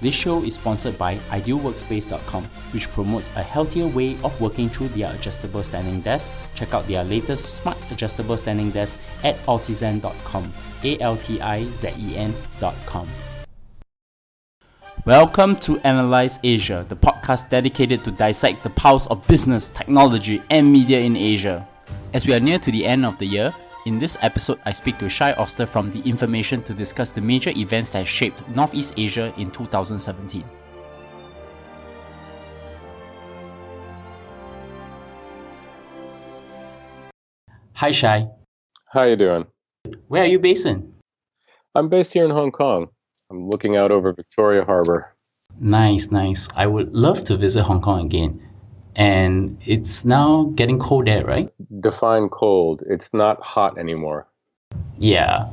This show is sponsored by idealworkspace.com, which promotes a healthier way of working through their adjustable standing desk. Check out their latest smart adjustable standing desk at altizen.com, altizen.com. Welcome to Analyse Asia, the podcast dedicated to dissect the pulse of business, technology, and media in Asia. As we are near to the end of the year, in this episode, I speak to Shai Oster from The Information to discuss the major events that shaped Northeast Asia in 2017. Hi Shai. How you doing? Where are you based in? I'm based here in Hong Kong. I'm looking out over Victoria Harbour. Nice. I would love to visit Hong Kong again. And it's now getting cold there, right? Define cold. It's not hot anymore. Yeah.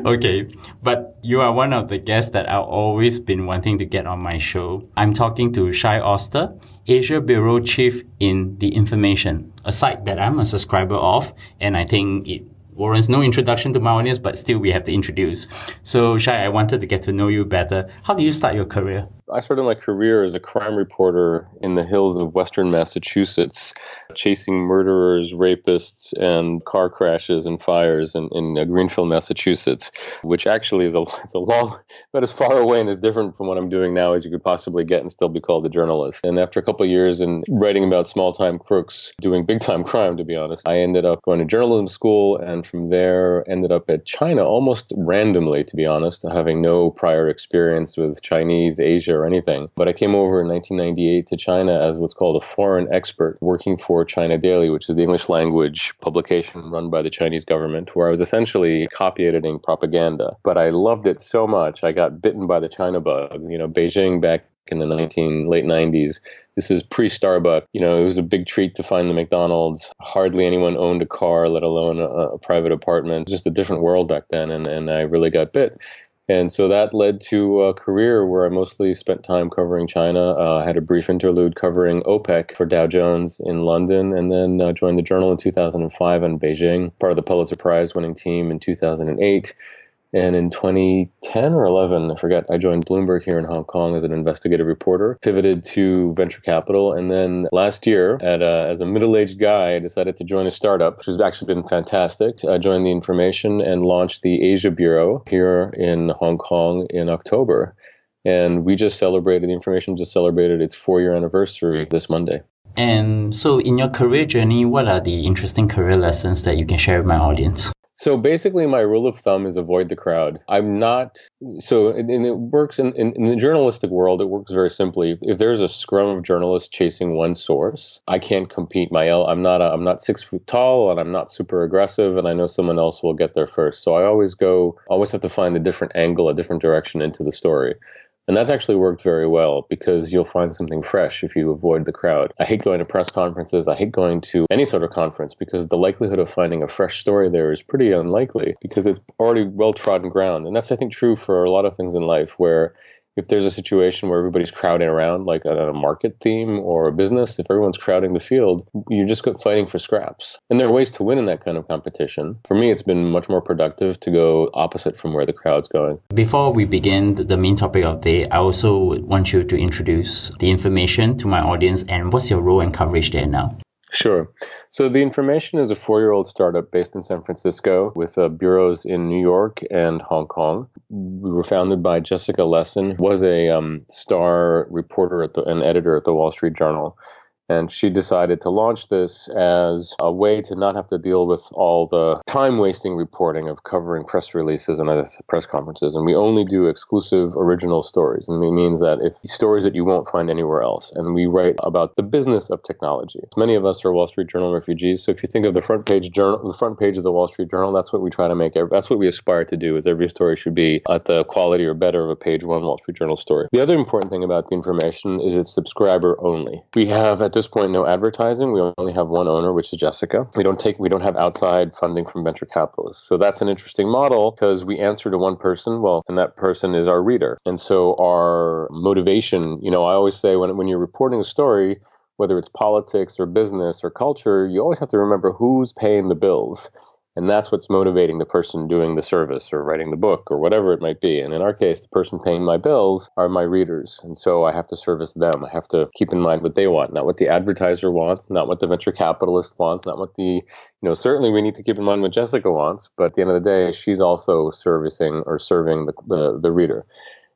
Okay. But you are one of the guests that I've always been wanting to get on my show. I'm talking to Shai Oster, Asia Bureau Chief in The Information, a site that I'm a subscriber of, and I think it warrants no introduction to my audience, but still we have to introduce. So Shai, I wanted to get to know you better. How did you start your career? I started my career as a crime reporter in the hills of western Massachusetts, chasing murderers, rapists, and car crashes and fires in Greenfield, Massachusetts, which actually is it's a long, but as far away and as different from what I'm doing now as you could possibly get and still be called a journalist. And after a couple of years in writing about small-time crooks doing big-time crime, to be honest, I ended up going to journalism school, and from there ended up at China almost randomly, to be honest, having no prior experience with Chinese, Asia, or anything. But I came over in 1998 to China as what's called a foreign expert, working for China Daily, which is the English language publication run by the Chinese government, where I was essentially copy editing propaganda. But I loved it so much, I got bitten by the China bug. Beijing back in the late 90s. This is pre-Starbucks. It was a big treat to find the McDonald's. Hardly anyone owned a car, let alone a private apartment. Just a different world back then, and I really got bit. And so that led to a career where I mostly spent time covering China. I had a brief interlude covering OPEC for Dow Jones in London, and then joined the Journal in 2005 in Beijing, part of the Pulitzer Prize winning team in 2008. And in 2010 or 11, I forget, I joined Bloomberg here in Hong Kong as an investigative reporter, pivoted to venture capital. And then last year, as a middle-aged guy, I decided to join a startup, which has actually been fantastic. I joined The Information and launched the Asia Bureau here in Hong Kong in October. And The Information just celebrated its 4-year anniversary this Monday. And so in your career journey, what are the interesting career lessons that you can share with my audience? So basically, my rule of thumb is avoid the crowd. It works in the journalistic world, it works very simply. If there's a scrum of journalists chasing one source, I can't compete. I'm not 6 foot tall, and I'm not super aggressive, and I know someone else will get there first. So I always have to find a different angle, a different direction into the story. And that's actually worked very well because you'll find something fresh if you avoid the crowd. I hate going to press conferences. I hate going to any sort of conference because the likelihood of finding a fresh story there is pretty unlikely because it's already well-trodden ground. And that's, I think, true for a lot of things in life where if there's a situation where everybody's crowding around, like on a market theme or a business, if everyone's crowding the field, you're just fighting for scraps. And there are ways to win in that kind of competition. For me, it's been much more productive to go opposite from where the crowd's going. Before we begin the main topic of the day, I also want you to introduce The Information to my audience and what's your role and coverage there now? Sure. So The Information is a 4-year-old startup based in San Francisco with bureaus in New York and Hong Kong. We were founded by Jessica Lessin, was a star reporter and editor at the Wall Street Journal. And she decided to launch this as a way to not have to deal with all the time-wasting reporting of covering press releases and press conferences. And we only do exclusive original stories. And it means that if stories that you won't find anywhere else. And we write about the business of technology. Many of us are Wall Street Journal refugees. So if you think of the front page of the Wall Street Journal, that's what we try to make. That's what we aspire to do, is every story should be at the quality or better of a page one Wall Street Journal story. The other important thing about The Information is it's subscriber only. We have at this point no advertising. We only have one owner, which is Jessica. We don't have outside funding from venture capitalists. So that's an interesting model because we answer to one person, and that person is our reader. And so our motivation, I always say when you're reporting a story, whether it's politics or business or culture, you always have to remember who's paying the bills. And that's what's motivating the person doing the service or writing the book or whatever it might be. And in our case, the person paying my bills are my readers. And so I have to service them. I have to keep in mind what they want, not what the advertiser wants, not what the venture capitalist wants, not what certainly we need to keep in mind what Jessica wants. But at the end of the day, she's also serving the reader.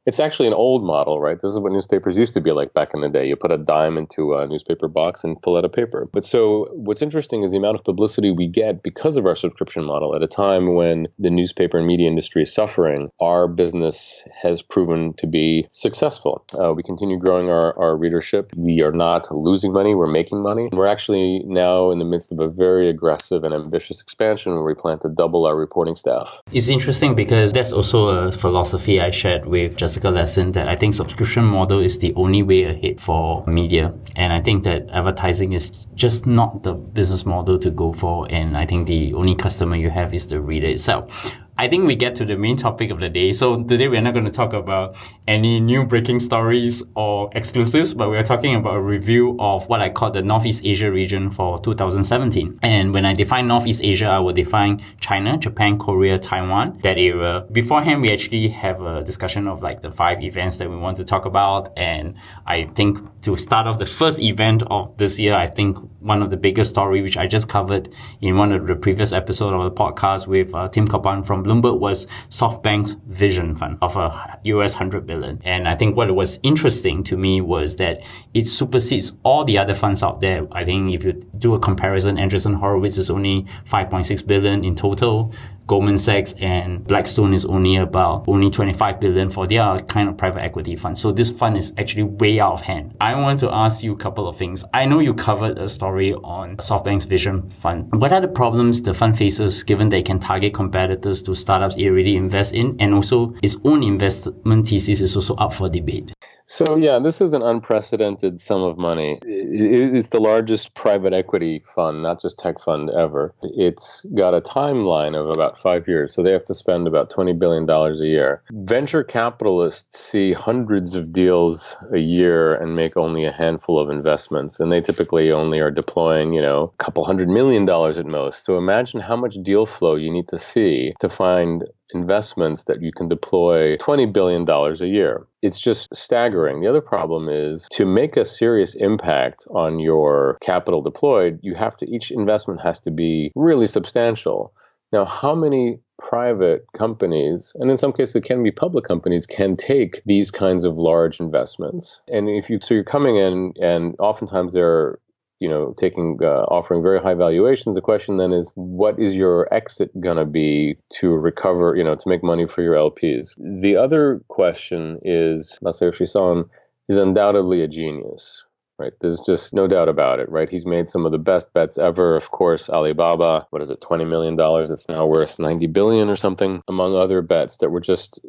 It's actually an old model, right? This is what newspapers used to be like back in the day. You put a dime into a newspaper box and pull out a paper. But so what's interesting is the amount of publicity we get because of our subscription model. At a time when the newspaper and media industry is suffering, our business has proven to be successful. We continue growing our readership. We are not losing money. We're making money. We're actually now in the midst of a very aggressive and ambitious expansion where we plan to double our reporting staff. It's interesting because that's also a philosophy I shared with Jessica Lesson, that I think subscription model is the only way ahead for media. And I think that advertising is just not the business model to go for. And I think the only customer you have is the reader itself. I think we get to the main topic of the day. So today we're not going to talk about any new breaking stories or exclusives, but we're talking about a review of what I call the Northeast Asia region for 2017. And when I define Northeast Asia, I will define China, Japan, Korea, Taiwan, that area. Beforehand, we actually have a discussion of like the 5 events that we want to talk about. And I think to start off the first event of this year, I think one of the biggest story, which I just covered in one of the previous episodes of the podcast with Tim Kapan from Bloomberg, was SoftBank's Vision Fund of US $100 billion. And I think what was interesting to me was that it supersedes all the other funds out there. I think if you do a comparison, Andreessen Horowitz is only $5.6 billion in total. Goldman Sachs and Blackstone is only 25 billion for their kind of private equity fund. So this fund is actually way out of hand. I want to ask you a couple of things. I know you covered a story on SoftBank's Vision Fund. What are the problems the fund faces given they can target competitors to startups it already invests in, and also its own investment thesis is also up for debate? So yeah, this is an unprecedented sum of money. It's the largest private equity fund, not just tech fund, ever. It's got a timeline of about 5 years, so they have to spend about $20 billion a year. Venture capitalists see hundreds of deals a year and make only a handful of investments, and they typically only are deploying, a couple $100 million at most. So imagine how much deal flow you need to see to find investments that you can deploy $20 billion a year. It's just staggering. The other problem is to make a serious impact on your capital deployed, each investment has to be really substantial. Now, how many private companies, and in some cases it can be public companies, can take these kinds of large investments? And you're coming in, and oftentimes they're offering very high valuations. The question then is, what is your exit going to be to recover, to make money for your LPs? The other question is, Masayoshi Son is undoubtedly a genius, right? There's just no doubt about it, right? He's made some of the best bets ever. Of course, Alibaba, $20 million? It's now worth 90 billion or something, among other bets that were just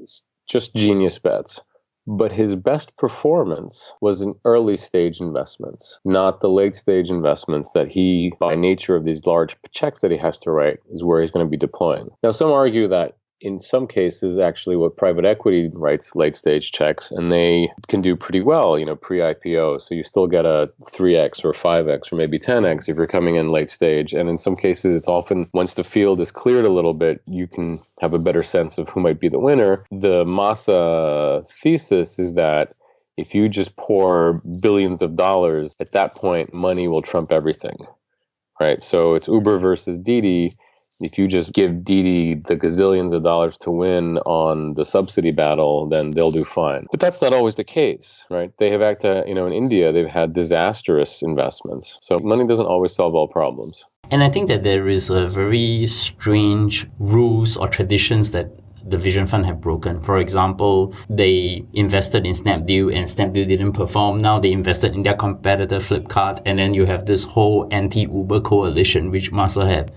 genius bets. But his best performance was in early stage investments, not the late stage investments that he, by nature of these large checks that he has to write, is where he's going to be deploying. Now, some argue that in some cases, actually, what private equity writes late stage checks, and they can do pretty well, pre-IPO. So you still get a 3x or 5x or maybe 10x if you're coming in late stage. And in some cases, it's often once the field is cleared a little bit, you can have a better sense of who might be the winner. The Masa thesis is that if you just pour billions of dollars, at that point, money will trump everything, right? So it's Uber versus Didi. If you just give Didi the gazillions of dollars to win on the subsidy battle, then they'll do fine. But that's not always the case, right? They have in India, they've had disastrous investments. So money doesn't always solve all problems. And I think that there is a very strange rules or traditions that the Vision Fund have broken. For example, they invested in Snapdeal and Snapdeal didn't perform. Now they invested in their competitor Flipkart, and then you have this whole anti-Uber coalition, which Masa had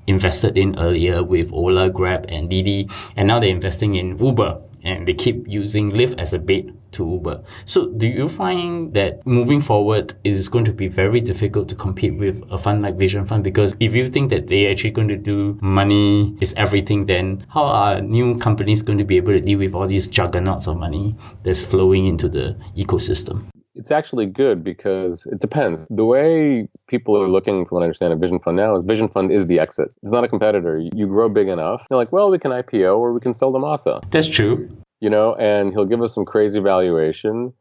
invested in earlier with Ola, Grab, and Didi, and now they're investing in Uber, and they keep using Lyft as a bait to Uber. So do you find that moving forward, it is going to be very difficult to compete with a fund like Vision Fund? Because if you think that they're actually going to do money is everything, then how are new companies going to be able to deal with all these juggernauts of money that's flowing into the ecosystem? it's actually good because it depends. The way people are looking, from what I understand, a vision fund now is vision fund is the exit. It's not a competitor. You grow big enough, you're like, well, we can IPO or we can sell to Masa. That's true. And he'll give us some crazy valuation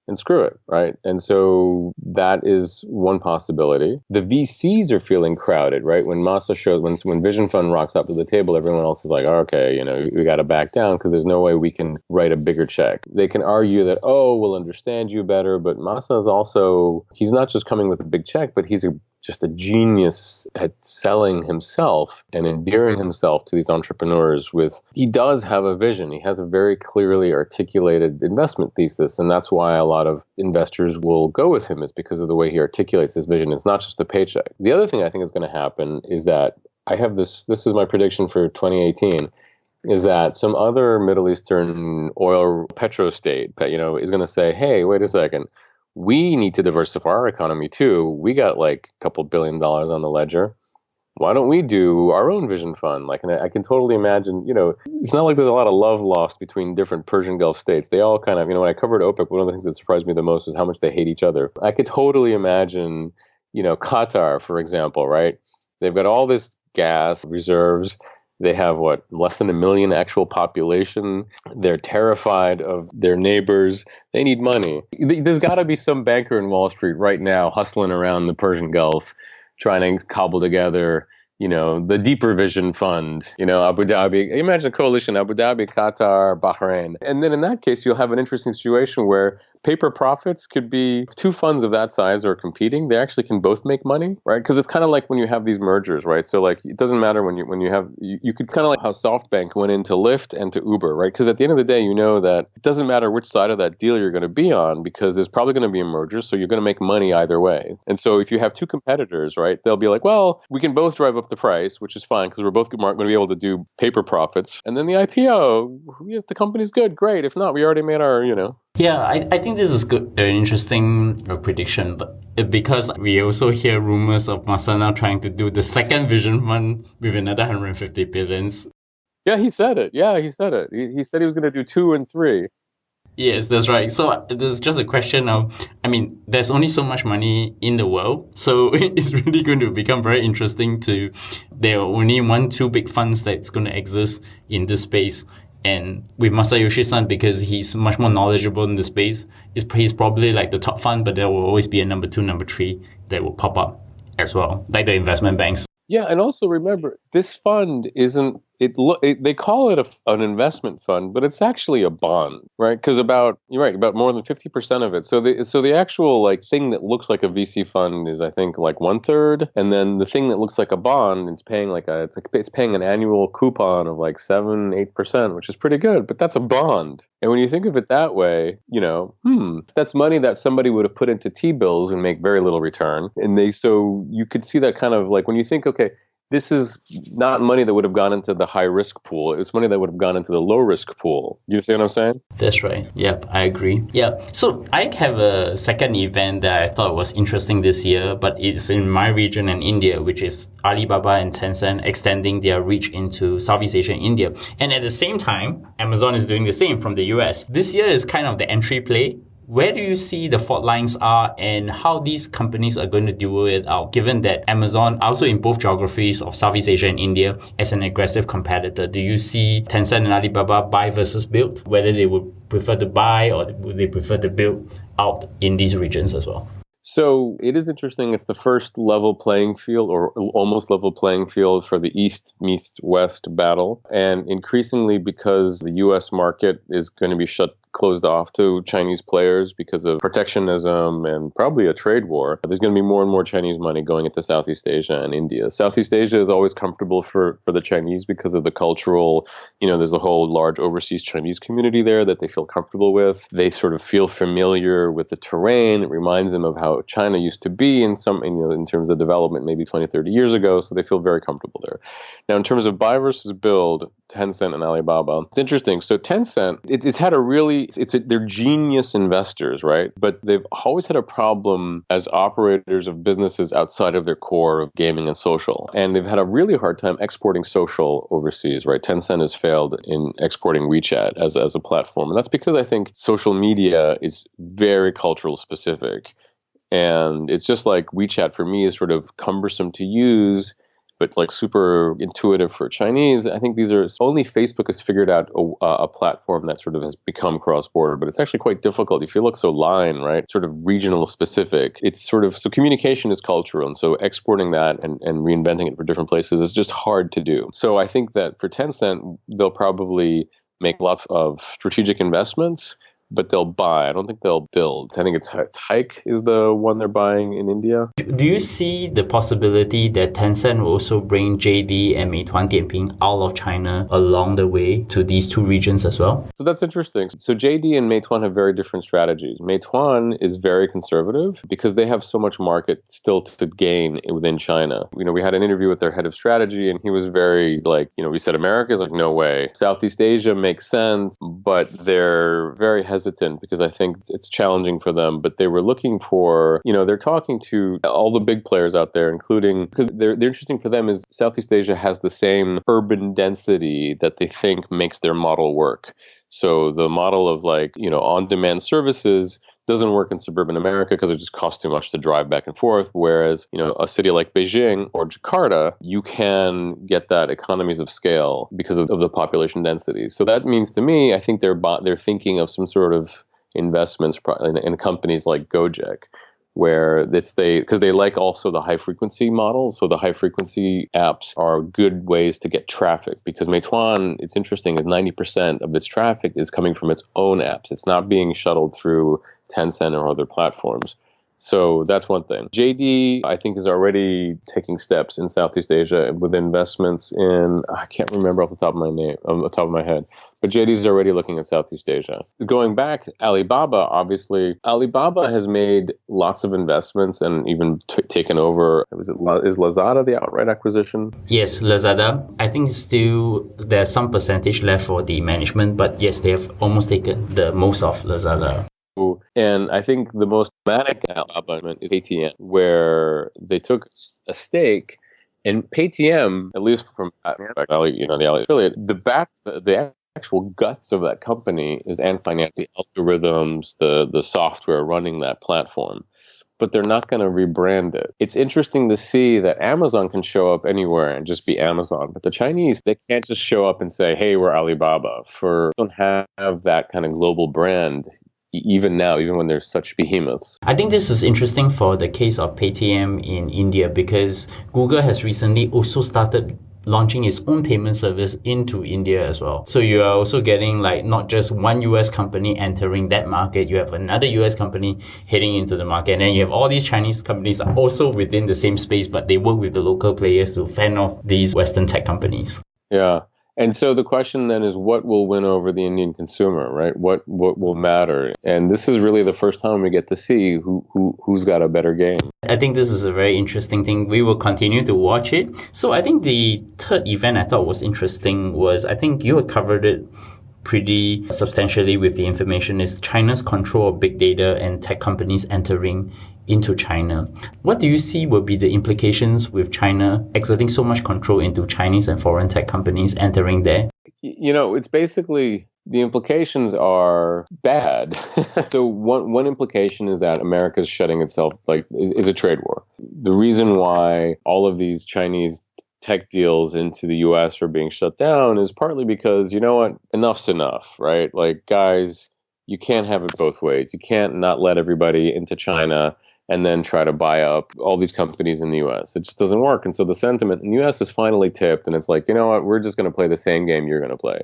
and screw it, right? And so that is one possibility. The VCs are feeling crowded, right? When Masa shows, when Vision Fund rocks up to the table, everyone else is like, oh, okay, we got to back down because there's no way we can write a bigger check. They can argue that, oh, we'll understand you better, but Masa is also, he's not just coming with a big check, but he's just a genius at selling himself and endearing himself to these entrepreneurs he does have a vision. He has a very clearly articulated investment thesis. And that's why a lot of investors will go with him, is because of the way he articulates his vision. It's not just the paycheck. The other thing I think is going to happen is that I have this is my prediction for 2018, is that some other Middle Eastern oil petrostate, is going to say, hey, wait a second. We need to diversify our economy too. We got like a couple $1 billion on the ledger. Why don't we do our own vision fund? And I can totally imagine, it's not like there's a lot of love lost between different Persian Gulf states. They all kind of, when I covered OPEC, one of the things that surprised me the most was how much they hate each other. I could totally imagine, Qatar, for example, right? They've got all this gas reserves. They have, less than 1 million actual population. They're terrified of their neighbors. They need money. There's got to be some banker in Wall Street right now hustling around the Persian Gulf, trying to cobble together, the deeper vision fund, Abu Dhabi. Imagine a coalition, Abu Dhabi, Qatar, Bahrain. And then in that case, you'll have an interesting situation where paper profits could be two funds of that size are competing. They actually can both make money, right? Because it's kind of like when you have these mergers, right? So like it doesn't matter when you have you could kind of like how SoftBank went into Lyft and to Uber, right? Because at the end of the day, that it doesn't matter which side of that deal you're going to be on, because there's probably going to be a merger, so you're going to make money either way. And so if you have two competitors, right, they'll be like, well, we can both drive up the price, which is fine because we're both going to be able to do paper profits. And then the IPO, if the company's good, great. If not, we already made our, Yeah, I think this is good, an interesting prediction, but because we also hear rumors of Masana trying to do the second vision fund with another 150 billions. Yeah, he said it. He said he was going to do 2 and 3. Yes, that's right. So there's just a question of, there's only so much money in the world. So it's really going to become very interesting there are only 1-2 big funds that's going to exist in this space. And with Masayoshi-san, because he's much more knowledgeable in the space, he's probably like the top fund, but there will always be a number 2, number 3 that will pop up as well, like the investment banks. Yeah, and also remember, this fund isn't. They call it an investment fund, but it's actually a bond, right? Because about more than 50% of it. So the actual thing that looks like a VC fund is, I think, like 1/3, and then the thing that looks like a bond, it's paying it's paying an annual coupon of like 7-8%, which is pretty good. But that's a bond, and when you think of it that way, that's money that somebody would have put into T-bills and make very little return, so you could see that kind of like when you think, okay, this is not money that would have gone into the high-risk pool. It's money that would have gone into the low-risk pool. You see what I'm saying? That's right. Yep, I agree. Yeah. So I have a second event that I thought was interesting this year, but it's in my region in India, which is Alibaba and Tencent extending their reach into Southeast Asia and India. And at the same time, Amazon is doing the same from the US. This year is kind of the entry play. Where do you see the fault lines are and how these companies are going to duel it out, given that Amazon, also in both geographies of Southeast Asia and India, as an aggressive competitor? Do you see Tencent and Alibaba buy versus build, whether they would prefer to buy or would they prefer to build out in these regions as well? So it is interesting. It's the first level playing field or almost level playing field for the East meets West battle. And increasingly, because the U.S. market is going to be closed off to Chinese players because of protectionism and probably a trade war, there's going to be more and more Chinese money going into Southeast Asia and India. Southeast Asia is always comfortable for the Chinese because of the cultural, there's a whole large overseas Chinese community there that they feel comfortable with. They sort of feel familiar with the terrain. It reminds them of how China used to be in terms of development maybe 20, 30 years ago. So they feel very comfortable there. Now, in terms of buy versus build, Tencent and Alibaba, it's interesting. So Tencent, it's had they're genius investors, right? But they've always had a problem as operators of businesses outside of their core of gaming and social. And they've had a really hard time exporting social overseas, right? Tencent has failed prevailed in exporting WeChat as a platform. And that's because I think social media is very cultural specific. And it's just like WeChat for me is sort of cumbersome to use, but like super intuitive for Chinese. I think these are only Facebook has figured out a platform that sort of has become cross-border, but it's actually quite difficult. If you look so line, right, sort of regional specific, it's sort of, so communication is cultural. And so exporting that and reinventing it for different places is just hard to do. So I think that for Tencent, they'll probably make lots of strategic investments, but they'll buy. I don't think they'll build. I think it's Hike is the one they're buying in India. Do you see the possibility that Tencent will also bring JD and Meituan Dianping out of China along the way to these two regions as well? So that's interesting. So JD and Meituan have very different strategies. Meituan is very conservative because they have so much market still to gain within China. We had an interview with their head of strategy, and he was very like, we said America's like, no way. Southeast Asia makes sense, but they're very hesitant because I think it's challenging for them. But they were looking for, they're talking to all the big players out there, including, because they're interesting for them is Southeast Asia has the same urban density that they think makes their model work. So the model of on-demand services doesn't work in suburban America because it just costs too much to drive back and forth. Whereas, a city like Beijing or Jakarta, you can get that economies of scale because of the population density. So that means to me, I think they're thinking of some sort of investments in companies like Gojek, where because they like also the high frequency model. So the high frequency apps are good ways to get traffic, because Meituan, it's interesting, is 90% of its traffic is coming from its own apps. It's not being shuttled through Tencent or other platforms. So that's one thing. JD, I think, is already taking steps in Southeast Asia with investments in, I can't remember off the top of my head, but JD is already looking at Southeast Asia. Going back, Alibaba has made lots of investments and even taken over. Is Lazada the outright acquisition? Yes, Lazada. I think still there's some percentage left for the management, but yes, they have almost taken the most of Lazada. And I think the most dramatic investment is Paytm, where they took a stake. And Paytm, at least from the Ali affiliate, the actual guts of that company is Ant Finance, the algorithms, the software running that platform. But they're not going to rebrand it. It's interesting to see that Amazon can show up anywhere and just be Amazon. But the Chinese, they can't just show up and say, hey, we're Alibaba. They don't have that kind of global brand. Even now, even when they're such behemoths. I think this is interesting for the case of Paytm in India, because Google has recently also started launching its own payment service into India as well. So you are also getting not just one US company entering that market, you have another US company heading into the market, and then you have all these Chinese companies also within the same space, but they work with the local players to fend off these Western tech companies. Yeah. And so the question then is, what will win over the Indian consumer, right? What will matter? And this is really the first time we get to see who's got a better game. I think this is a very interesting thing. We will continue to watch it. So I think the third event I thought was interesting was, I think you had covered it pretty substantially with the information, is China's control of big data and tech companies entering into China. What do you see will be the implications with China exerting so much control into Chinese and foreign tech companies entering there? It's basically, the implications are bad. So one implication is that America is shutting itself, is a trade war. The reason why all of these Chinese tech deals into the US are being shut down is partly because, enough's enough, right? Guys, you can't have it both ways. You can't not let everybody into China and then try to buy up all these companies in the US. It just doesn't work. And so the sentiment in the US is finally tipped, and it's we're just going to play the same game you're going to play.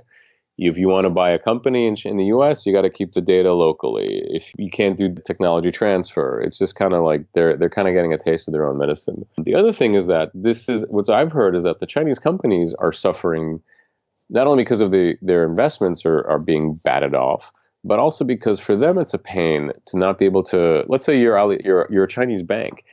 If you want to buy a company in the US, you got to keep the data locally. If you can't do technology transfer, it's just kind of they're kind of getting a taste of their own medicine. The other thing is that what I've heard is that the Chinese companies are suffering not only because of their investments are being batted off, but also because for them it's a pain to not be able to, let's say you're a Chinese bank.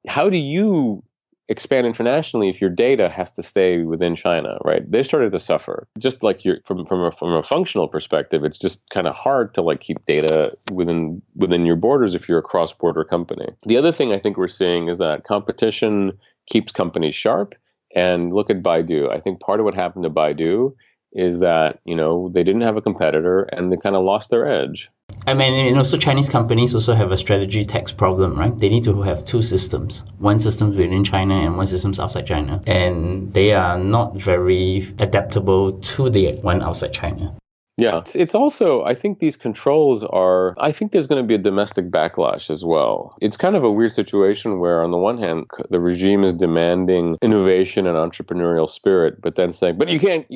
How do you expand internationally if your data has to stay within China, right? They started to suffer. Just from a functional perspective, it's just kind of hard to keep data within your borders if you're a cross-border company. The other thing I think we're seeing is that competition keeps companies sharp. And look at Baidu. I think part of what happened to Baidu is that, they didn't have a competitor and they kind of lost their edge. I mean, and also Chinese companies also have a strategy tax problem, right? They need to have two systems. One system within China and one system outside China. And they are not very adaptable to the one outside China. Yeah, it's also, I think these controls I think there's going to be a domestic backlash as well. It's kind of a weird situation where on the one hand, the regime is demanding innovation and entrepreneurial spirit, but then saying, but you can't,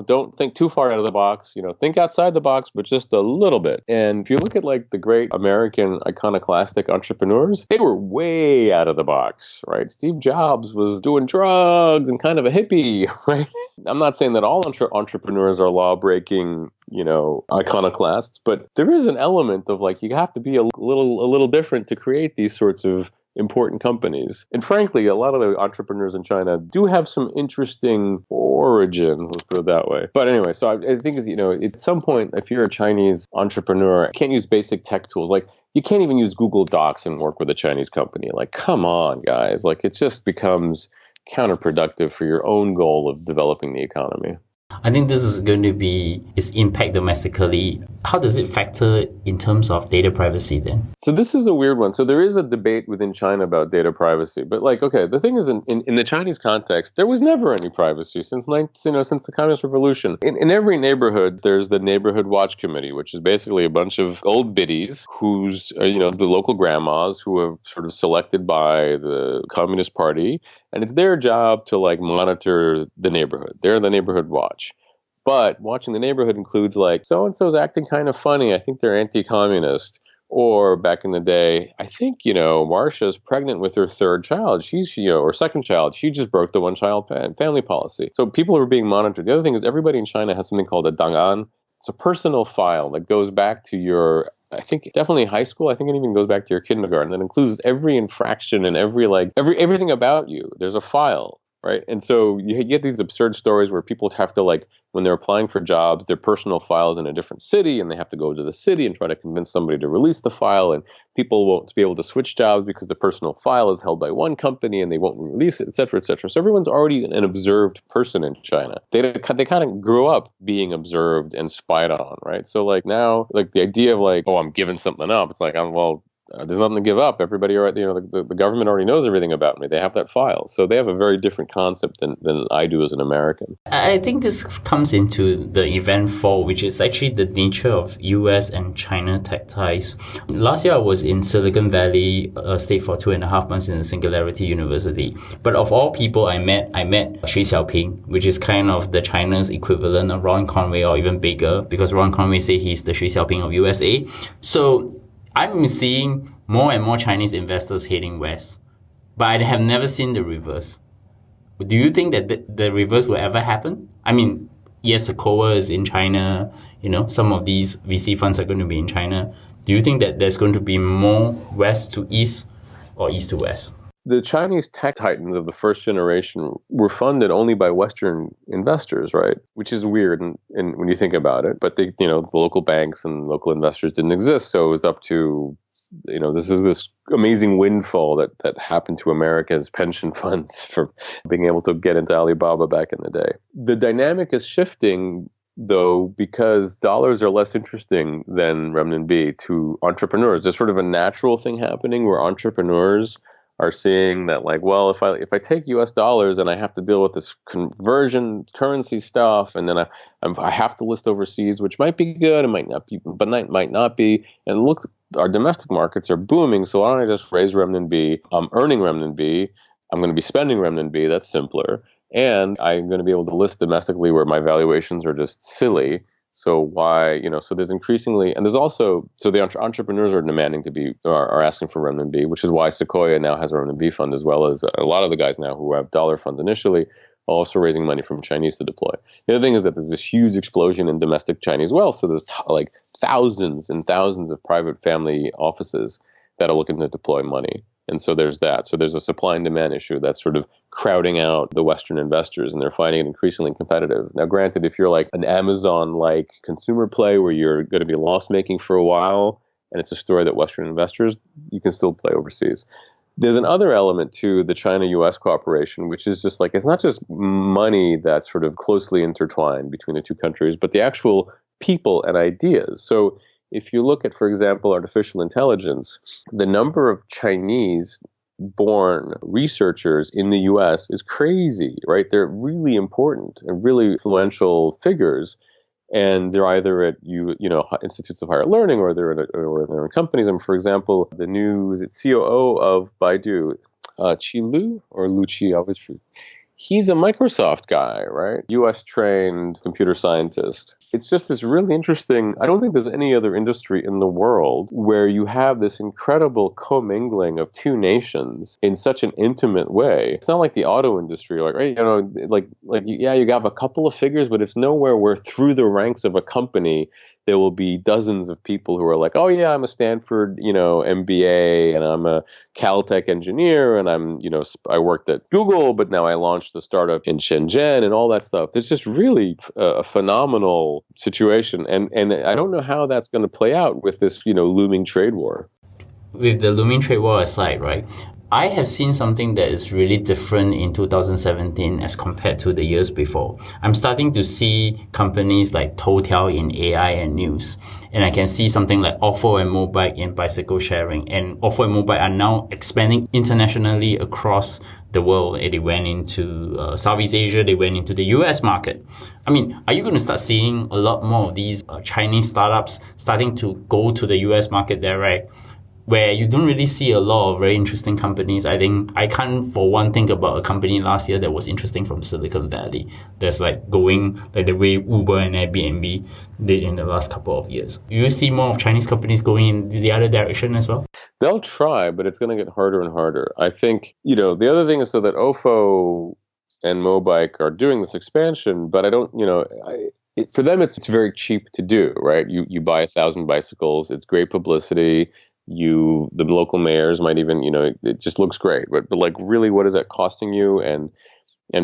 don't think too far out of the box, think outside the box, but just a little bit. And if you look at like the great American iconoclastic entrepreneurs, they were way out of the box, right? Steve Jobs was doing drugs and kind of a hippie, right? I'm not saying that all entrepreneurs are law-breaking, iconoclasts, but there is an element of like you have to be a little different to create these sorts of important companies. And frankly, a lot of the entrepreneurs in China do have some interesting origins, let's put it that way. But anyway, so I think, at some point, if you're a Chinese entrepreneur, you can't use basic tech tools. Like you can't even use Google Docs and work with a Chinese company. Like, come on, guys. Like it just becomes counterproductive for your own goal of developing the economy. I think this is going to be its impact domestically. How does it factor in terms of data privacy then? So this is a weird one. So there is a debate within China about data privacy. But the thing is, in the Chinese context, there was never any privacy since the Communist Revolution. In every neighborhood, there's the Neighborhood Watch Committee, which is basically a bunch of old biddies who's, the local grandmas who are sort of selected by the Communist Party. And it's their job to monitor the neighborhood. They're the neighborhood watch. But watching the neighborhood includes so-and-so's acting kind of funny. I think they're anti-communist. Or back in the day, I think, Marsha's pregnant with her third child. Or second child. She just broke the one-child family policy. So people are being monitored. The other thing is everybody in China has something called a Dang'an. It's a personal file that goes back to your, I think definitely high school. I think it even goes back to your kindergarten. That includes every infraction and everything about you. There's a file, right? And so you get these absurd stories where people have to when they're applying for jobs, their personal file is in a different city and they have to go to the city and try to convince somebody to release the file, and people won't be able to switch jobs because the personal file is held by one company and they won't release it, et cetera, et cetera. So everyone's already an observed person in China. They kind of grew up being observed and spied on, right? So now, the idea of I'm giving something up, it's there's nothing to give up. Everybody, the government already knows everything about me. They have that file. So they have a very different concept than I do as an American. I think this comes into the event 4, which is actually the nature of US and China tech ties. Last year, I was in Silicon Valley, stayed for 2.5 months in the Singularity University. But of all people I met Xu Xiaoping, which is kind of the China's equivalent of Ron Conway, or even bigger, because Ron Conway said he's the Xu Xiaoping of USA. So I'm seeing more and more Chinese investors heading west, but I have never seen the reverse. Do you think that the reverse will ever happen? I mean, yes, Sequoia is in China. Some of these VC funds are going to be in China. Do you think that there's going to be more west to east or east to west? The Chinese tech titans of the first generation were funded only by Western investors, right? Which is weird and when you think about it. But the local banks and local investors didn't exist. So it was up to, this amazing windfall that happened to America's pension funds for being able to get into Alibaba back in the day. The dynamic is shifting, though, because dollars are less interesting than renminbi to entrepreneurs. There's sort of a natural thing happening where entrepreneurs are seeing that if I take US dollars and I have to deal with this conversion currency stuff, and then I have to list overseas, which might be good, it might not be, but might not be. And look, our domestic markets are booming, so why don't I just raise renminbi? I'm earning renminbi. I'm going to be spending renminbi. That's simpler. And I'm going to be able to list domestically where my valuations are just silly. So why, so there's increasingly, and there's also, so the entrepreneurs are demanding are asking for renminbi, which is why Sequoia now has a renminbi fund, as well as a lot of the guys now who have dollar funds initially, also raising money from Chinese to deploy. The other thing is that there's this huge explosion in domestic Chinese wealth. So there's thousands and thousands of private family offices that are looking to deploy money. And so there's that. So there's a supply and demand issue that's sort of crowding out the Western investors, and they're finding it increasingly competitive. Now, granted, if you're an Amazon-like consumer play where you're going to be loss-making for a while, and it's a story that Western investors, you can still play overseas. There's another element to the China-US cooperation, which is just like, it's not just money that's sort of closely intertwined between the two countries, but the actual people and ideas. So if you look at, for example, artificial intelligence, the number of Chinese born researchers in the US is crazy, right? They're really important and really influential figures. And they're either at institutes of higher learning, or they're in companies. And for example, the new COO of Baidu, Qi Lu or Lu Qi, obviously, he's a Microsoft guy, right? U.S. trained computer scientist. It's just this really interesting. I don't think there's any other industry in the world where you have this incredible commingling of two nations in such an intimate way. It's not like the auto industry, like, right, you have a couple of figures, but it's nowhere where through the ranks of a company there will be dozens of people who are like, oh yeah, I'm a Stanford, MBA, and I'm a Caltech engineer, and I worked at Google, but now I launched a startup in Shenzhen and all that stuff. It's just really a phenomenal situation, and I don't know how that's going to play out with this, looming trade war. With the looming trade war aside, right? I have seen something that is really different in 2017 as compared to the years before. I'm starting to see companies like Toutiao in AI and news. And I can see something like Ofo and Mobike in bicycle sharing. And Ofo and Mobike are now expanding internationally across the world. They went into Southeast Asia. They went into the US market. I mean, are you going to start seeing a lot more of these Chinese startups starting to go to the US market direct, where you don't really see a lot of very interesting companies? I think I can't for one think about a company last year that was interesting from Silicon Valley that's like going like the way Uber and Airbnb did in the last couple of years. Do you see more of Chinese companies going in the other direction as well? They'll try, but it's going to get harder and harder. I think, the other thing is so that Ofo and Mobike are doing this expansion, but I don't, for them, it's very cheap to do, right? You buy 1,000 bicycles, it's great publicity. The local mayors might even, it just looks great, but like, really, what is that costing you? And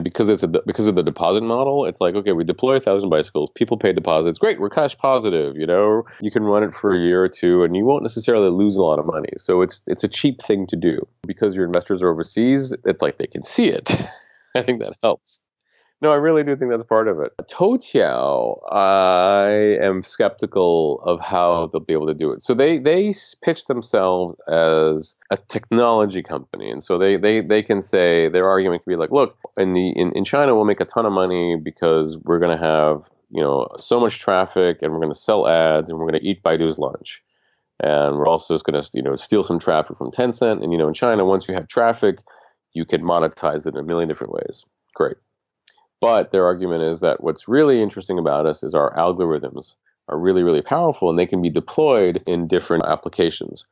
because because of the deposit model, it's like, okay, we deploy 1,000 bicycles, people pay deposits, great, we're cash positive, you can run it for a year or two, and you won't necessarily lose a lot of money. So it's a cheap thing to do because your investors are overseas. It's like they can see it. I think that helps. No, I really do think that's part of it. Toutiao, I am skeptical of how they'll be able to do it. So they pitch themselves as a technology company, and so they can say, their argument can be like, look, in China we'll make a ton of money because we're going to have so much traffic, and we're going to sell ads, and we're going to eat Baidu's lunch, and we're also going to steal some traffic from Tencent. And in China, once you have traffic, you can monetize it in a million different ways. Great. But their argument is that what's really interesting about us is our algorithms are really, really powerful, and they can be deployed in different applications.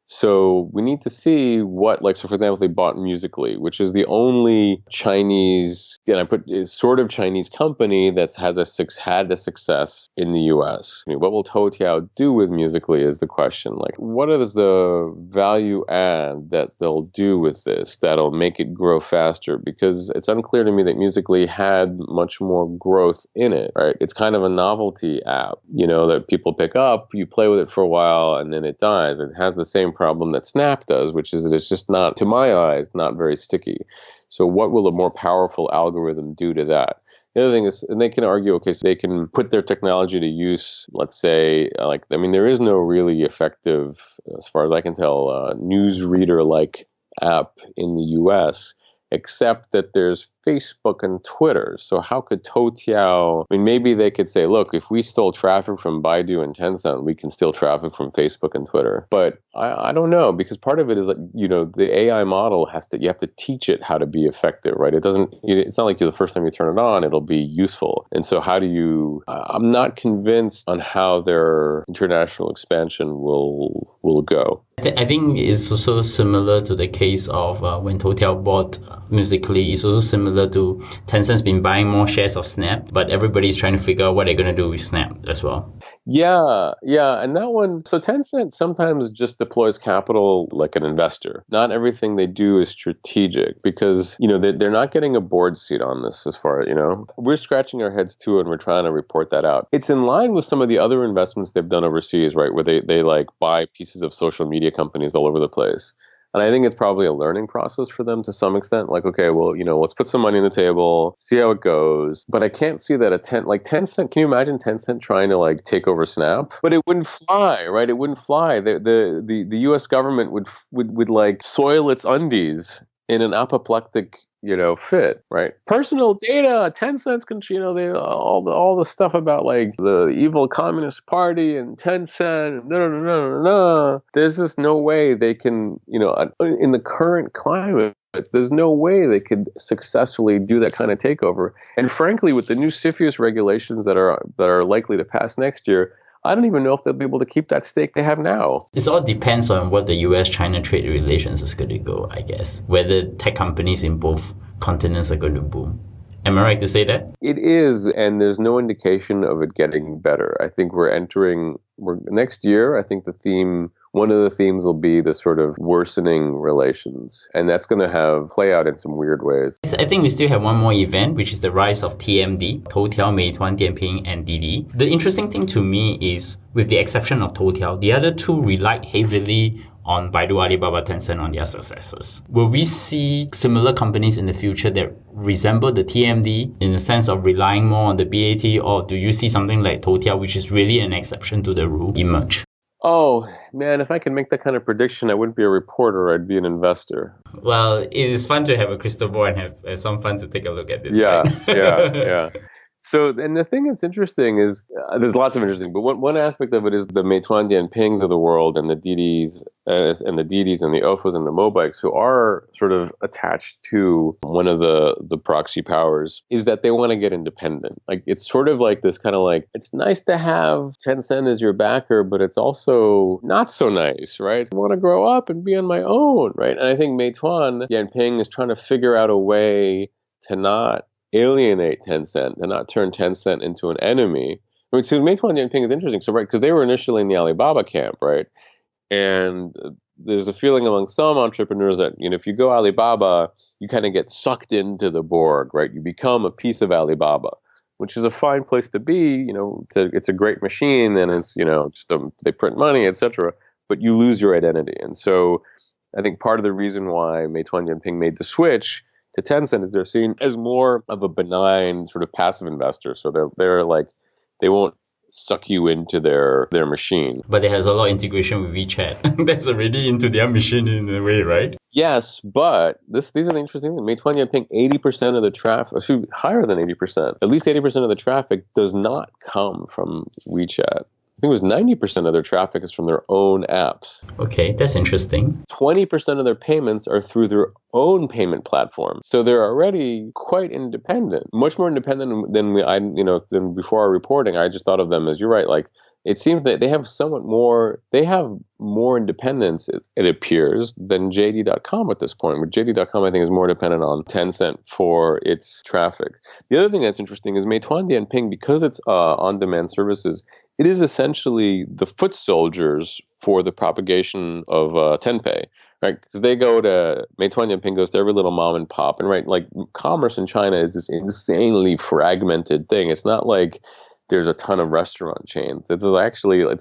So we need to see so for example, they bought Musical.ly, which is the only Chinese, sort of Chinese company that had the success in the US. What will Toutiao do with Musical.ly is the question. Like, what is the value add that they'll do with this that'll make it grow faster? Because it's unclear to me that Musical.ly had much more growth in it, right? It's kind of a novelty app, that people pick up, you play with it for a while, and then it dies. It has the same problem that Snap does, which is that it's just not, to my eyes, not very sticky. So what will a more powerful algorithm do to that? The other thing is, and they can argue, okay, so they can put their technology to use, let's say, there is no really effective, as far as I can tell, newsreader-like app in the US, except that there's Facebook and Twitter. So how could Toutiao, maybe they could say, look, if we stole traffic from Baidu and Tencent, we can steal traffic from Facebook and Twitter. But I don't know, because part of it is the AI model you have to teach it how to be effective, right? It's not like the first time you turn it on, it'll be useful. And so I'm not convinced on how their international expansion will go. I think it's also similar to the case of when Toutiao bought Musical.ly. It's also similar to Tencent's been buying more shares of Snap, but everybody's trying to figure out what they're going to do with Snap as well. Yeah. And that one, so Tencent sometimes just deploys capital like an investor. Not everything they do is strategic because, they're not getting a board seat on this as far as, we're scratching our heads too, and we're trying to report that out. It's in line with some of the other investments they've done overseas, right? Where they buy pieces of social media companies all over the place. And I think it's probably a learning process for them to some extent. Like, okay, well, let's put some money on the table, see how it goes. But I can't see that Tencent, can you imagine Tencent trying to like take over Snap? But it wouldn't fly, right? It wouldn't fly. The US government would like soil its undies in an apoplectic fit, right? Personal data, Tencent's, they all the stuff about like the evil Communist Party and Tencent. No. There's just no way they can, in the current climate. There's no way they could successfully do that kind of takeover. And frankly, with the new CFIUS regulations that are likely to pass next year, I don't even know if they'll be able to keep that stake they have now. It all depends on what the US-China trade relations is going to go, I guess. Whether tech companies in both continents are going to boom. Am I right to say that? It is, and there's no indication of it getting better. I think next year, I think one of the themes will be the sort of worsening relations. And that's going to play out in some weird ways. I think we still have one more event, which is the rise of TMD, Toutiao, Meituan, Dianping, and Didi. The interesting thing to me is, with the exception of Toutiao, the other two relied heavily on Baidu, Alibaba, Tencent on their successes. Will we see similar companies in the future that resemble the TMD in the sense of relying more on the BAT, or do you see something like Toutiao, which is really an exception to the rule, emerge? Oh, man, if I could make that kind of prediction, I wouldn't be a reporter, I'd be an investor. Well, it is fun to have a crystal ball and have some fun to take a look at it. Yeah, right? yeah. So, and the thing that's interesting is, there's lots of interesting, but one aspect of it is the Meituan Dianpings of the world and the Didis and the Ofos and the Mobikes, who are sort of attached to one of the proxy powers, is that they want to get independent. Like, it's sort of like this kind of like, it's nice to have Tencent as your backer, but it's also not so nice, right? I want to grow up and be on my own, right? And I think Meituan Dianping is trying to figure out a way to not alienate Tencent, to not turn Tencent into an enemy. I mean, so Meituan Dianping is interesting. So, right, because they were initially in the Alibaba camp, right? And there's a feeling among some entrepreneurs that, if you go Alibaba, you kind of get sucked into the Borg, right? You become a piece of Alibaba, which is a fine place to be. It's a great machine, and it's, they print money, etc. But you lose your identity. And so I think part of the reason why Meituan Dianping made the switch to Tencent is they're seen as more of a benign sort of passive investor. So they're like, they won't suck you into their machine. But it has a lot of integration with WeChat. That's already into their machine in a way, right? Yes, but these are the interesting things. Meituan Dianping, 80% of the traffic, higher than 80%, at least 80% of the traffic does not come from WeChat. I think it was 90% of their traffic is from their own apps. Okay, that's interesting. 20% of their payments are through their own payment platform. So they're already quite independent, much more independent than before our reporting. I just thought of them as, you're right, like, it seems that they have more independence, it appears, than JD.com at this point. But JD.com, I think, is more dependent on Tencent for its traffic. The other thing that's interesting is Meituan Dianping, because it's on-demand services, it is essentially the foot soldiers for the propagation of Tenpay, right? Because they go to, Meituan Dianping goes to every little mom and pop. And right, like, commerce in China is this insanely fragmented thing. It's not like there's a ton of restaurant chains. It's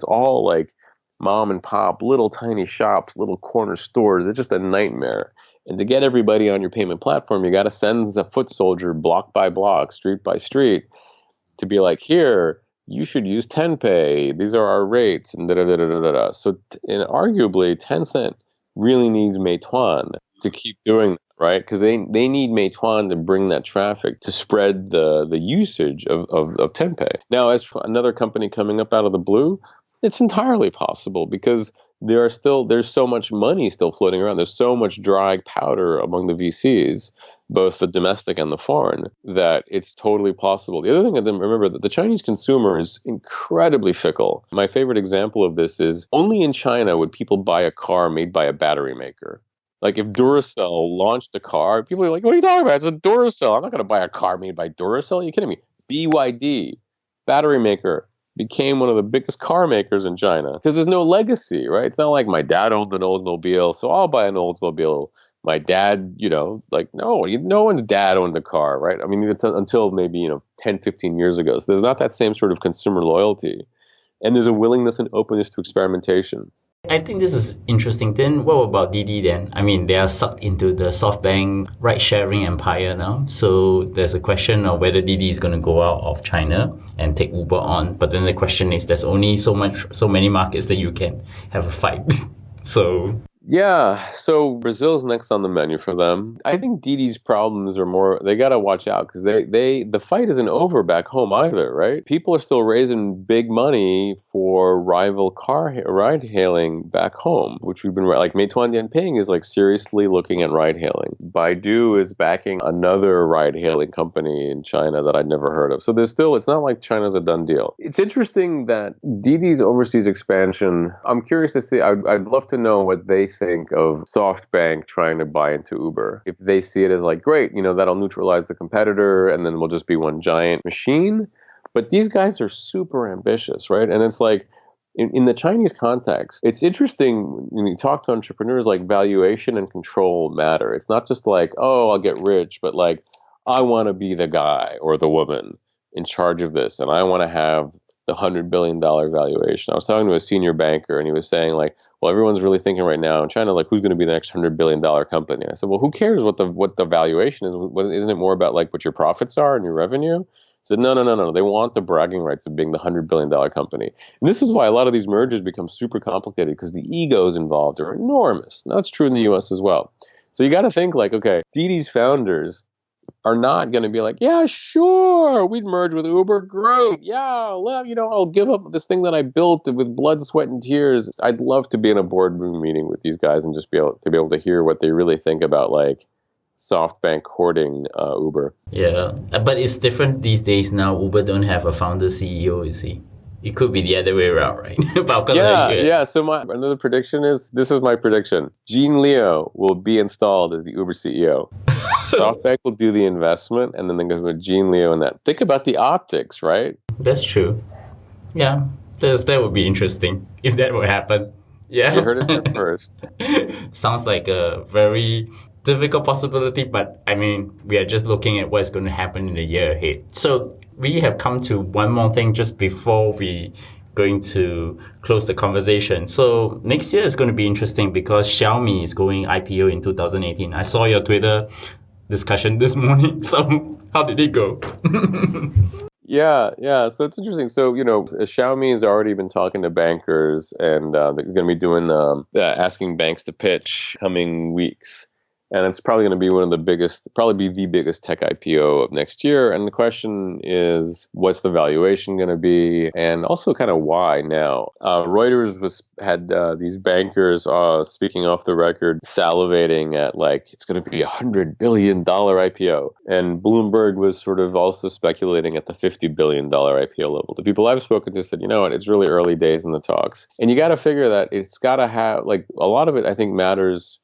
all like mom and pop, little tiny shops, little corner stores. It's just a nightmare. And to get everybody on your payment platform, you got to send a foot soldier block by block, street by street, to be like, here, you should use Tenpay. These are our rates, and da-da-da-da-da-da. So, and arguably, Tencent really needs Meituan to keep doing that, right? Because they need Meituan to bring that traffic, to spread the usage of Tenpay. Now, as for another company coming up out of the blue, it's entirely possible, because there's so much money still floating around. There's so much dry powder among the VCs, both the domestic and the foreign, that it's totally possible. The other thing, remember that the Chinese consumer is incredibly fickle. My favorite example of this is, only in China would people buy a car made by a battery maker. Like, if Duracell launched a car, people are like, what are you talking about? It's a Duracell. I'm not going to buy a car made by Duracell. Are you kidding me? BYD, battery maker, became one of the biggest car makers in China, because there's no legacy, right? It's not like my dad owned an Oldsmobile, so I'll buy an Oldsmobile. My dad, no one's dad owned a car, right? I mean, until maybe, 10, 15 years ago. So there's not that same sort of consumer loyalty. And there's a willingness and openness to experimentation. I think this is interesting. Then what about Didi then? I mean, they are sucked into the SoftBank ride-sharing empire now. So there's a question of whether Didi is going to go out of China and take Uber on. But then the question is, there's only so many markets that you can have a fight. So Yeah, so Brazil's next on the menu for them. I think Didi's problems are more, they got to watch out because the fight isn't over back home either, right? People are still raising big money for rival ride hailing back home, which we've been like Meituan Dianping is like seriously looking at ride hailing. Baidu is backing another ride hailing company in China that I'd never heard of. So there's still, it's not like China's a done deal. It's interesting that Didi's overseas expansion, I'm curious to see, I'd love to know what they think of SoftBank trying to buy into Uber. If they see it as like, great, that'll neutralize the competitor and then we'll just be one giant machine. But these guys are super ambitious, right? And it's like, in the Chinese context, it's interesting when you talk to entrepreneurs, like valuation and control matter. It's not just like, oh, I'll get rich, but like, I want to be the guy or the woman in charge of this. And I want to have the $100 billion valuation. I was talking to a senior banker and he was saying like, well, everyone's really thinking right now in China, like who's going to be the next $100 billion company? And I said, well, who cares what the valuation is? Isn't it more about like what your profits are and your revenue? He said, no. They want the bragging rights of being the $100 billion company. And this is why a lot of these mergers become super complicated because the egos involved are enormous. And that's true in the US as well. So you got to think like, okay, Didi's founders are not going to be like, yeah, sure, we'd merge with Uber. Great. Yeah, I'll give up this thing that I built with blood, sweat, and tears. I'd love to be in a boardroom meeting with these guys and just be able to hear what they really think about like SoftBank hoarding Uber. yeah, but it's different these days now. Uber don't have a founder CEO, you see. It could be the other way around, right? Yeah. So another prediction is, this is my prediction. Gene Leo will be installed as the Uber CEO. SoftBank will do the investment, and then they go with Gene Leo and that. Think about the optics, right? That's true. Yeah, that would be interesting if that would happen. Yeah. You heard it there first. Sounds like a very difficult possibility, but I mean, we are just looking at what's going to happen in the year ahead. So we have come to one more thing just before we going to close the conversation. So next year is going to be interesting because Xiaomi is going IPO in 2018. I saw your Twitter discussion this morning. So how did it go? Yeah. So it's interesting. So, Xiaomi has already been talking to bankers and they're going to be doing asking banks to pitch coming weeks. And it's probably going to be the biggest tech IPO of next year. And the question is, what's the valuation going to be? And also kind of why now? Reuters had these bankers speaking off the record, salivating at like, it's going to be $100 billion IPO. And Bloomberg was sort of also speculating at the $50 billion IPO level. The people I've spoken to said, it's really early days in the talks. And you got to figure that it's got to have, like, a lot of it, I think, matters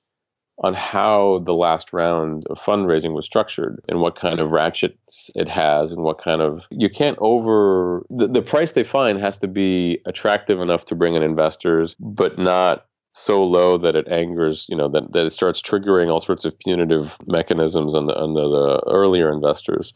on how the last round of fundraising was structured and what kind of ratchets it has and what kind of, the price they find has to be attractive enough to bring in investors, but not so low that it angers, that it starts triggering all sorts of punitive mechanisms on the earlier investors.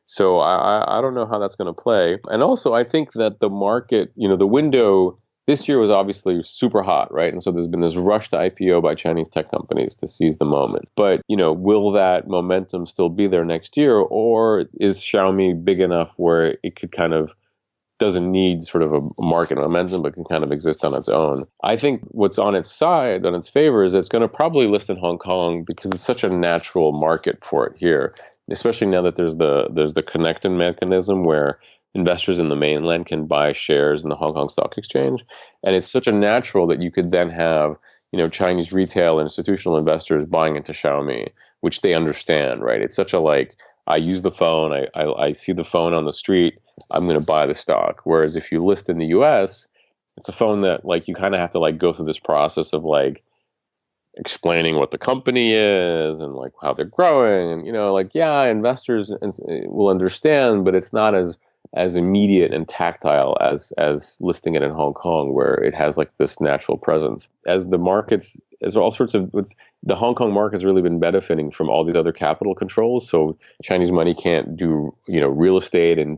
So I don't know how that's going to play. And also I think that the market, the window this year was obviously super hot, right? And so there's been this rush to IPO by Chinese tech companies to seize the moment. But, will that momentum still be there next year? Or is Xiaomi big enough where it could kind of doesn't need sort of a market momentum, but can kind of exist on its own? I think what's on its side, on its favor, is it's going to probably list in Hong Kong because it's such a natural market for it here, especially now that there's the connecting mechanism where investors in the mainland can buy shares in the Hong Kong Stock Exchange. And it's such a natural that you could then have, Chinese retail and institutional investors buying into Xiaomi, which they understand, right? It's such a like, I use the phone, I see the phone on the street, I'm going to buy the stock. Whereas if you list in the US, it's a phone that like you kind of have to like go through this process of like explaining what the company is and like how they're growing. And, investors will understand, but it's not as immediate and tactile as listing it in Hong Kong, where it has like this natural presence. As the Hong Kong market's really been benefiting from all these other capital controls. So Chinese money can't do, real estate in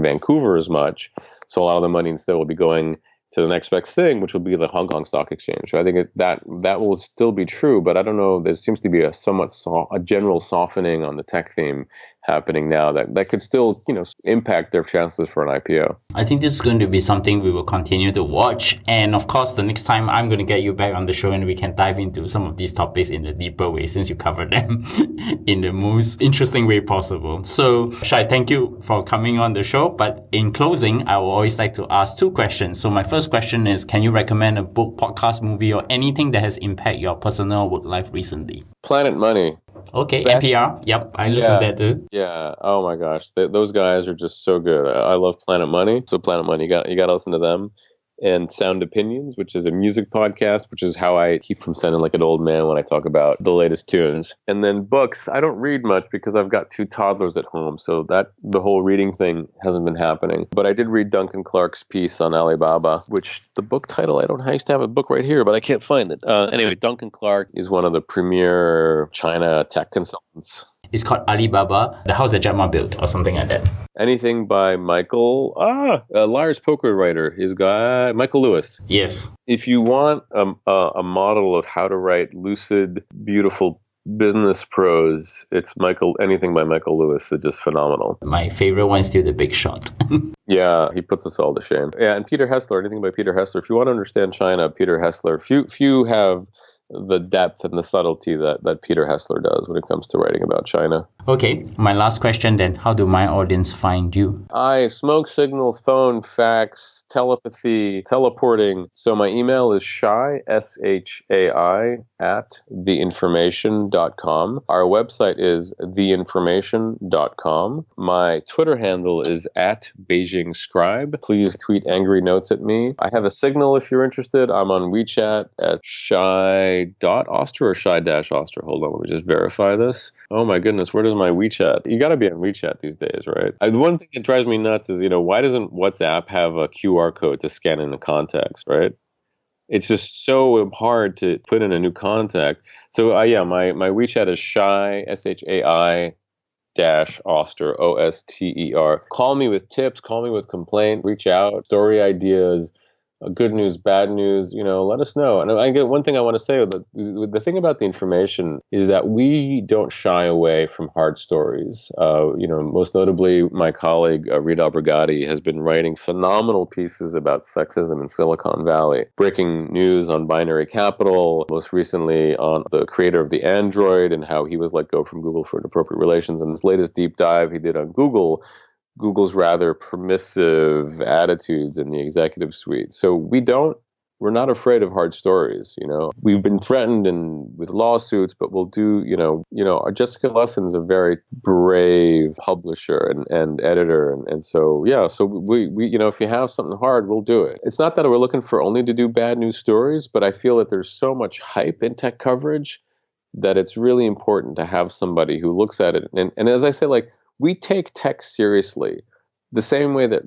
Vancouver as much. So a lot of the money instead will be going to the next best thing, which will be the Hong Kong Stock Exchange. So I think that will still be true, but I don't know. There seems to be a general softening on the tech theme happening now that could still, impact their chances for an IPO. I think this is going to be something we will continue to watch. And of course, the next time I'm going to get you back on the show and we can dive into some of these topics in a deeper way since you covered them in the most interesting way possible. So, Shai, thank you for coming on the show. But in closing, I will always like to ask 2 questions. So my first question is, can you recommend a book, podcast, movie, or anything that has impacted your personal work life recently? Planet Money. Okay, NPR. Yep, I listen to that too. Yeah. Oh my gosh, those guys are just so good. I love Planet Money. So Planet Money, you got to listen to them. And Sound Opinions, which is a music podcast, which is how I keep from sounding like an old man when I talk about the latest tunes. And then books, I don't read much because I've got 2 toddlers at home, so that the whole reading thing hasn't been happening. But I did read Duncan Clark's piece on Alibaba, which the book title, I used to have a book right here, but I can't find it. Anyway, Duncan Clark is one of the premier China tech consultants. It's called Alibaba, the house that Jack Ma built, or something like that. Anything by Michael, Liar's Poker writer, his guy, Michael Lewis. Yes. If you want a model of how to write lucid, beautiful business prose, it's anything by Michael Lewis is just phenomenal. My favorite one is still The Big Short. Yeah, he puts us all to shame. Yeah, and Peter Hessler, anything by Peter Hessler. If you want to understand China, Peter Hessler, few have the depth and the subtlety that Peter Hessler does when it comes to writing about China. Okay, my last question then. How do my audience find you? I smoke signals, phone, fax, telepathy, teleporting. So my email is Shai, SHAI, @theinformation.com. Our website is theinformation.com. My Twitter handle is @BeijingScribe. Please tweet angry notes at me. I have a Signal if you're interested. I'm on WeChat at Shai.Oster or Shai-Oster. Hold on, let me just verify this. Oh my goodness, where does my WeChat? You got to be on WeChat these days, right? The one thing that drives me nuts is, why doesn't WhatsApp have a QR code to scan into contacts, right? It's just so hard to put in a new contact. So my WeChat is Shai, SHAI -Oster, OSTER. Call me with tips, call me with complaint, reach out, story ideas, good news, bad news, let us know. And I get one thing I want to say, the thing about the information is that we don't shy away from hard stories. Most notably, my colleague, Rita Brigatti, has been writing phenomenal pieces about sexism in Silicon Valley, breaking news on binary capital, most recently on the creator of the Android and how he was let go from Google for inappropriate relations. And this latest deep dive he did on Google's rather permissive attitudes in the executive suite. So we're not afraid of hard stories. We've been threatened with lawsuits, but we'll do, Jessica Lesson's a very brave publisher and editor. And so we if you have something hard, we'll do it. It's not that we're looking for only to do bad news stories, but I feel that there's so much hype in tech coverage that it's really important to have somebody who looks at it. And as I say, we take tech seriously the same way that,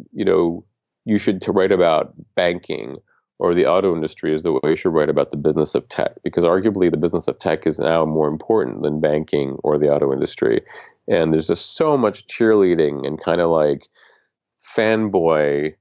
you should write about banking or the auto industry is the way you should write about the business of tech, because arguably the business of tech is now more important than banking or the auto industry. And there's just so much cheerleading and kind of fanboy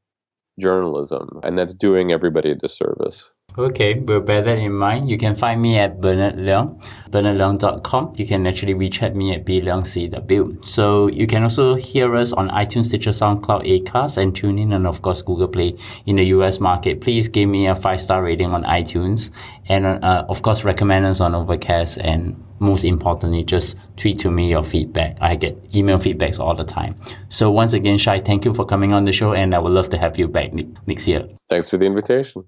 journalism, and that's doing everybody a disservice. Okay, we'll bear that in mind. You can find me at Bernard Leung, bernardleung.com. You can actually WeChat me at bleungcw. So you can also hear us on iTunes, Stitcher, SoundCloud, Acast, and TuneIn, and of course Google Play in the US market. Please give me a 5-star rating on iTunes, and of course recommend us on Overcast, and most importantly, just tweet to me your feedback. I get email feedbacks all the time. So once again, Shai, thank you for coming on the show, and I would love to have you back next year. Thanks for the invitation.